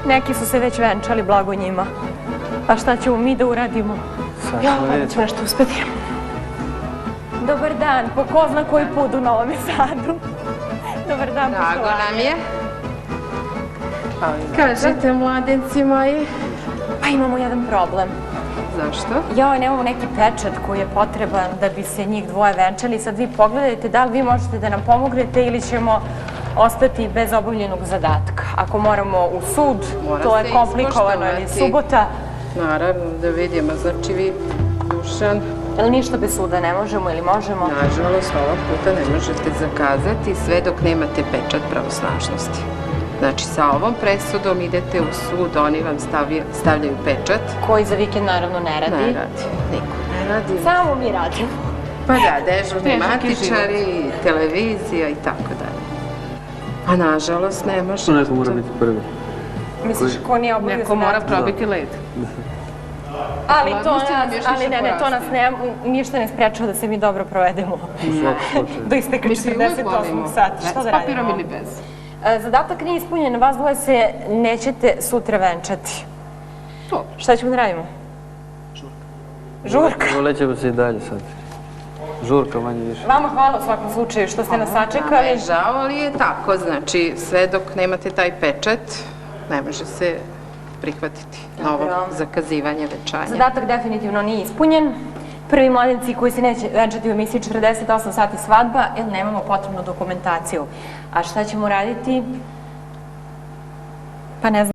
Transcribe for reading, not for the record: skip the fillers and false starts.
Neki su se već venčali, blago njima. Pa šta ćemo mi da uradimo? Ja, da ćemo nešto uspeti. Dobar dan, po ko zna koji put u Novom Sadu. Dobar dan, poštovanje. Drago nam je. Kažete, mladenci moji. Pa imamo jedan problem. Zašto? Joj, nemamo neki pečat koji je potreban da bi se njih dvoje venčali. Sad vi pogledajte da li vi možete da nam pomognete ili ćemo ostati bez obavljenog zadatka. Ako moramo u sud, to je komplikovano, jer je subota. Naravno, da vidimo. Znači vi, Dušan... Ili ništa bez suda ne možemo ili možemo? Nažalost, ovog puta ne možete zakazati sve dok nemate pečat pravosnažnosti. Znači, sa ovom presudom idete u sud, oni vam stavljaju pečat. Koji za vikend naravno ne radi. Ne radi, niko ne radi. Samo mi radimo. Pa da, dežurni matičari, televizija i tako dalje. A nažalost ne možete. Neko mora biti prvi. Misliš, ko nije obavio Neko mora probiti led. Ali to nas ništa ne sprečava da se mi dobro provedemo. Do isteka 48 sati. Šta da radimo? S papirom ili bez? Zadatak nije ispunjen, vas dvoje se nećete sutra venčati. Dobro. Šta ćemo da radimo? Žurka. Volećemo se i dalje sad. Žurka manje više. Vama hvala u svakom slučaju što ste nas sačekali. Ne žao, ali je tako. Znači, sve dok nemate taj pečat, ne može se prihvatiti novo zakazivanje venčanja. Zadatak definitivno nije ispunjen. Prvi mladenci koji se neće venčati u emisiji 48 sati svadba, jer nemamo potrebnu dokumentaciju. A šta ćemo raditi? Pa ne znam.